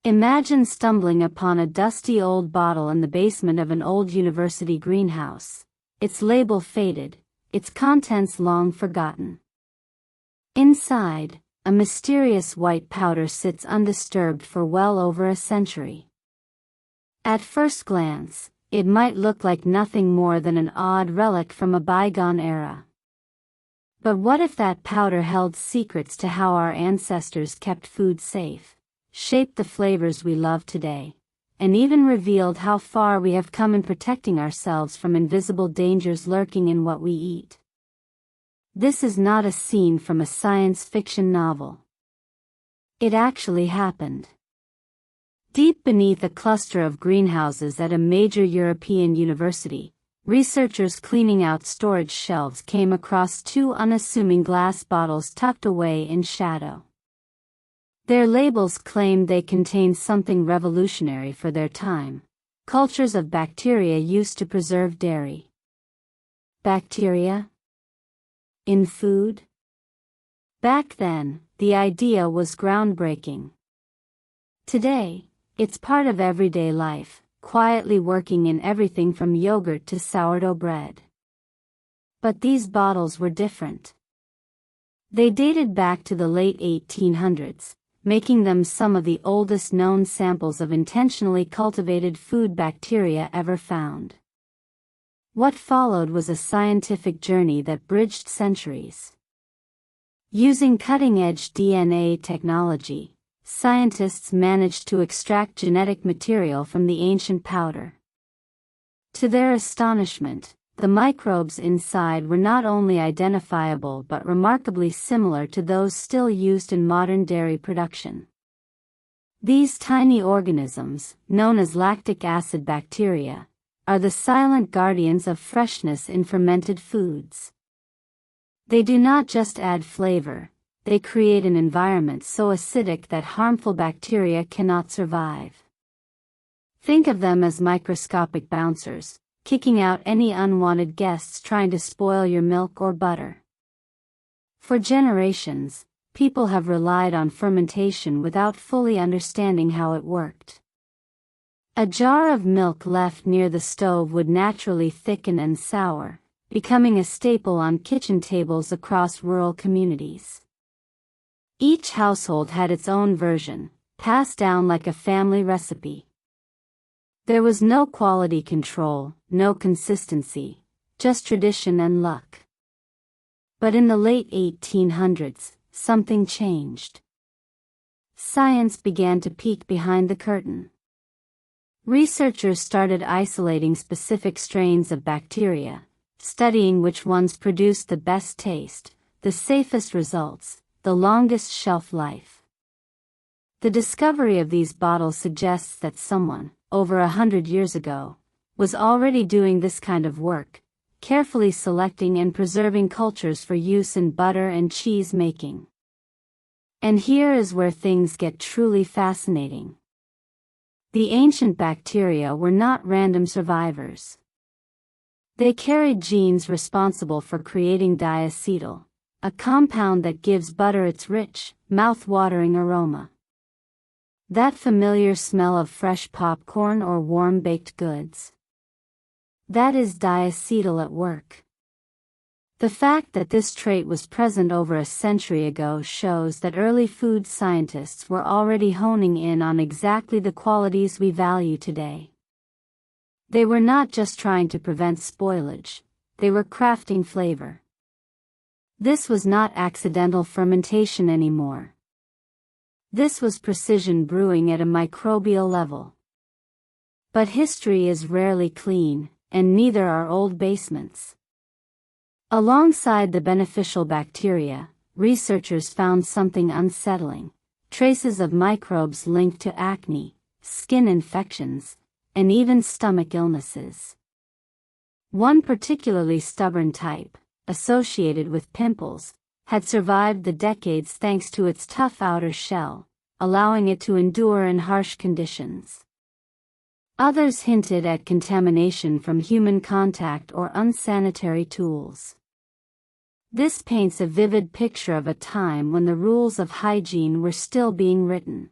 Imagine stumbling upon a dusty old bottle in the basement of an old university greenhouse, its label faded, its contents long forgotten. Inside, a mysterious white powder sits undisturbed for well over a century. At first glance, it might look like nothing more than an odd relic from a bygone era. But what if that powder held secrets to how our ancestors kept food safe, shaped the flavors we love today, and even revealed how far we have come in protecting ourselves from invisible dangers lurking in what we eat? This is not a scene from a science fiction novel. It actually happened. Deep beneath a cluster of greenhouses at a major European university, researchers cleaning out storage shelves came across two unassuming glass bottles tucked away in shadow. Their labels claimed they contained something revolutionary for their time: cultures of bacteria used to preserve dairy. Bacteria? In food? Back then, the idea was groundbreaking. Today, it's part of everyday life, quietly working in everything from yogurt to sourdough bread. But these bottles were different. They dated back to the late 1800s, making them some of the oldest known samples of intentionally cultivated food bacteria ever found. What followed was a scientific journey that bridged centuries. Using cutting-edge DNA technology, scientists managed to extract genetic material from the ancient powder. To their astonishment, the microbes inside were not only identifiable but remarkably similar to those still used in modern dairy production. These tiny organisms, known as lactic acid bacteria, are the silent guardians of freshness in fermented foods. They do not just add flavor, they create an environment so acidic that harmful bacteria cannot survive. Think of them as microscopic bouncers, kicking out any unwanted guests trying to spoil your milk or butter. For generations, people have relied on fermentation without fully understanding how it worked. A jar of milk left near the stove would naturally thicken and sour, becoming a staple on kitchen tables across rural communities. Each household had its own version, passed down like a family recipe. There was no quality control, no consistency, just tradition and luck. But in the late 1800s, something changed. Science began to peek behind the curtain. Researchers started isolating specific strains of bacteria, studying which ones produced the best taste, the safest results, the longest shelf life. The discovery of these bottles suggests that someone, over 100 years ago, was already doing this kind of work, carefully selecting and preserving cultures for use in butter and cheese making. And here is where things get truly fascinating. The ancient bacteria were not random survivors. They carried genes responsible for creating diacetyl, a compound that gives butter its rich, mouth-watering aroma. That familiar smell of fresh popcorn or warm baked goods. That is diacetyl at work. The fact that this trait was present over a century ago shows that early food scientists were already honing in on exactly the qualities we value today. They were not just trying to prevent spoilage, they were crafting flavor. This was not accidental fermentation anymore. This was precision brewing at a microbial level. But history is rarely clean, and neither are old basements. Alongside the beneficial bacteria, researchers found something unsettling: traces of microbes linked to acne, skin infections, and even stomach illnesses. One particularly stubborn type, associated with pimples, had survived the decades thanks to its tough outer shell, allowing it to endure in harsh conditions. Others hinted at contamination from human contact or unsanitary tools. This paints a vivid picture of a time when the rules of hygiene were still being written.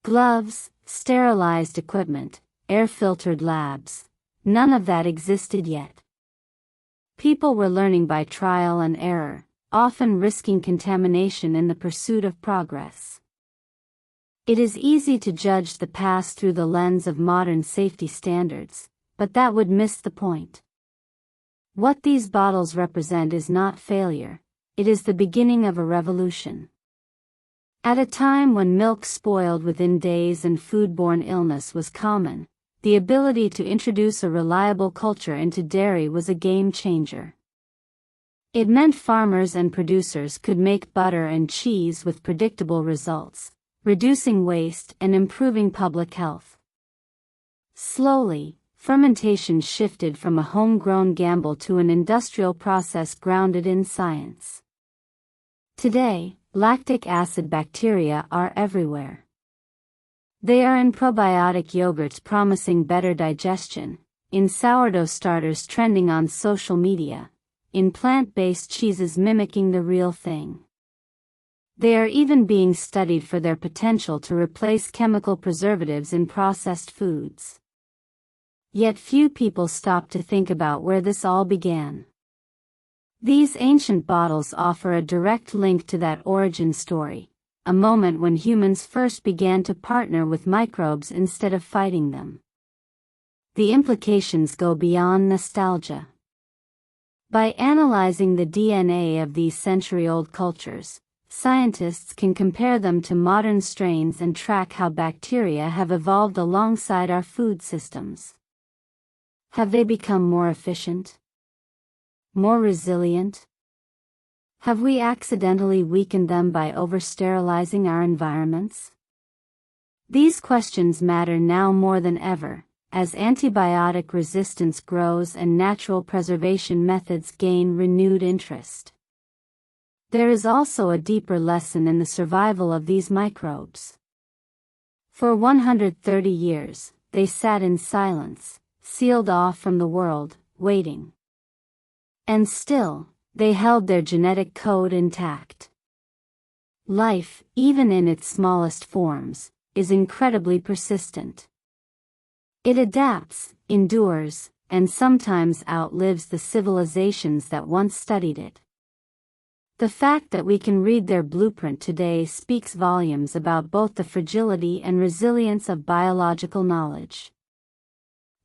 Gloves, sterilized equipment, air-filtered labs. None of that existed yet. People were learning by trial and error, often risking contamination in the pursuit of progress. It is easy to judge the past through the lens of modern safety standards, but that would miss the point. What these bottles represent is not failure, it is the beginning of a revolution. At a time when milk spoiled within days and foodborne illness was common, the ability to introduce a reliable culture into dairy was a game changer. It meant farmers and producers could make butter and cheese with predictable results, reducing waste and improving public health. Slowly, fermentation shifted from a homegrown gamble to an industrial process grounded in science. Today, lactic acid bacteria are everywhere. They are in probiotic yogurts promising better digestion, in sourdough starters trending on social media, in plant-based cheeses mimicking the real thing. They are even being studied for their potential to replace chemical preservatives in processed foods. Yet few people stop to think about where this all began. These ancient bottles offer a direct link to that origin story, a moment when humans first began to partner with microbes instead of fighting them. The implications go beyond nostalgia. By analyzing the DNA of these century-old cultures, scientists can compare them to modern strains and track how bacteria have evolved alongside our food systems. Have they become more efficient? More resilient? Have we accidentally weakened them by over-sterilizing our environments? These questions matter now more than ever, as antibiotic resistance grows and natural preservation methods gain renewed interest. There is also a deeper lesson in the survival of these microbes. For 130 years, they sat in silence, sealed off from the world, waiting. And still, they held their genetic code intact. Life, even in its smallest forms, is incredibly persistent. It adapts, endures, and sometimes outlives the civilizations that once studied it. The fact that we can read their blueprint today speaks volumes about both the fragility and resilience of biological knowledge.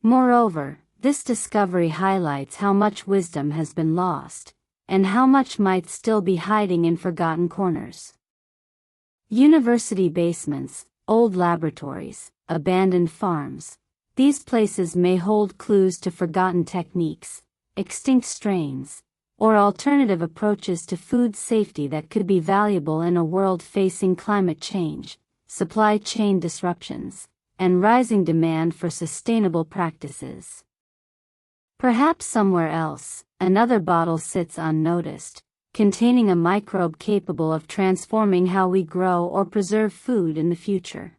Moreover, this discovery highlights how much wisdom has been lost, and how much might still be hiding in forgotten corners. University basements, old laboratories, abandoned farms, these places may hold clues to forgotten techniques, extinct strains, or alternative approaches to food safety that could be valuable in a world facing climate change, supply chain disruptions, and rising demand for sustainable practices. Perhaps somewhere else, another bottle sits unnoticed, containing a microbe capable of transforming how we grow or preserve food in the future.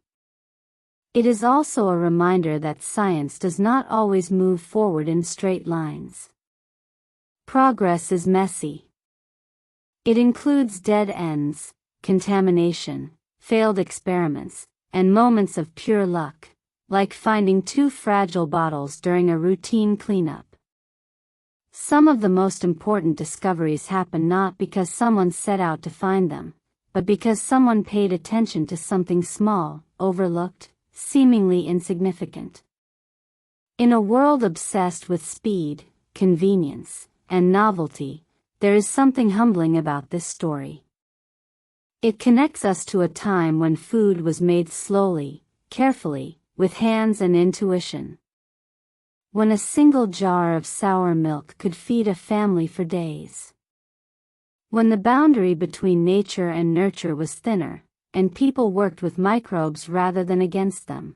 It is also a reminder that science does not always move forward in straight lines. Progress is messy. It includes dead ends, contamination, failed experiments, and moments of pure luck, like finding two fragile bottles during a routine cleanup. Some of the most important discoveries happen not because someone set out to find them, but because someone paid attention to something small, overlooked, seemingly insignificant. In a world obsessed with speed, convenience, and novelty, there is something humbling about this story. It connects us to a time when food was made slowly, carefully, with hands and intuition. When a single jar of sour milk could feed a family for days. When the boundary between nature and nurture was thinner, and people worked with microbes rather than against them.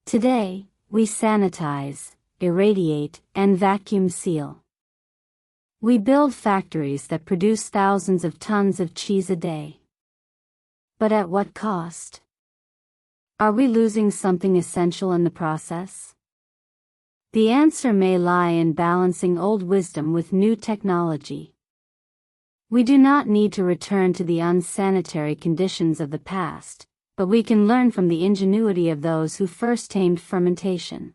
Today, we sanitize, irradiate, and vacuum seal. We build factories that produce thousands of tons of cheese a day. But at what cost? Are we losing something essential in the process? The answer may lie in balancing old wisdom with new technology. We do not need to return to the unsanitary conditions of the past, but we can learn from the ingenuity of those who first tamed fermentation.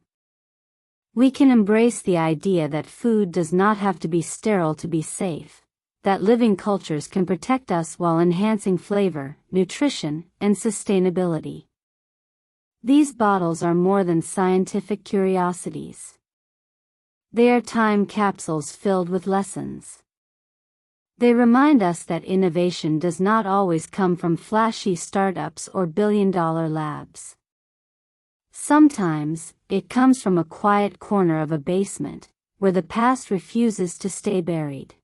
We can embrace the idea that food does not have to be sterile to be safe, that living cultures can protect us while enhancing flavor, nutrition, and sustainability. These bottles are more than scientific curiosities. They are time capsules filled with lessons. They remind us that innovation does not always come from flashy startups or billion-dollar labs. Sometimes, it comes from a quiet corner of a basement, where the past refuses to stay buried.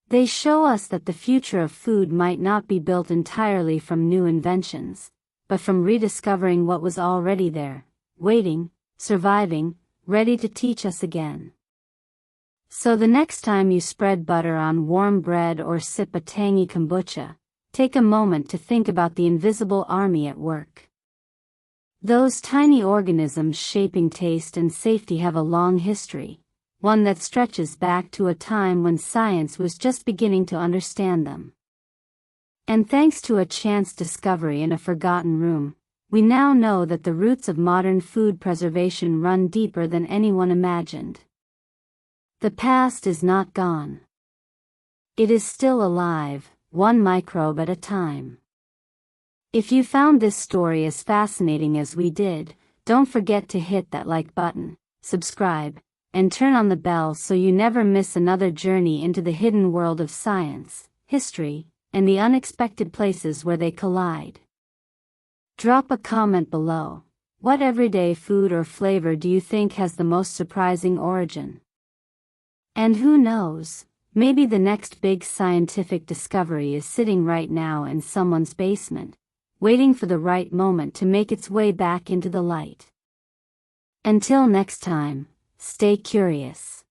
They show us that the future of food might not be built entirely from new inventions, but from rediscovering what was already there, waiting, surviving, ready to teach us again. So the next time you spread butter on warm bread or sip a tangy kombucha, take a moment to think about the invisible army at work. Those tiny organisms shaping taste and safety have a long history, one that stretches back to a time when science was just beginning to understand them. And thanks to a chance discovery in a forgotten room, we now know that the roots of modern food preservation run deeper than anyone imagined. The past is not gone. It is still alive, one microbe at a time. If you found this story as fascinating as we did, don't forget to hit that like button, subscribe, and turn on the bell so you never miss another journey into the hidden world of science, history, and the unexpected places where they collide. Drop a comment below. What everyday food or flavor do you think has the most surprising origin? And who knows, maybe the next big scientific discovery is sitting right now in someone's basement, waiting for the right moment to make its way back into the light. Until next time, stay curious.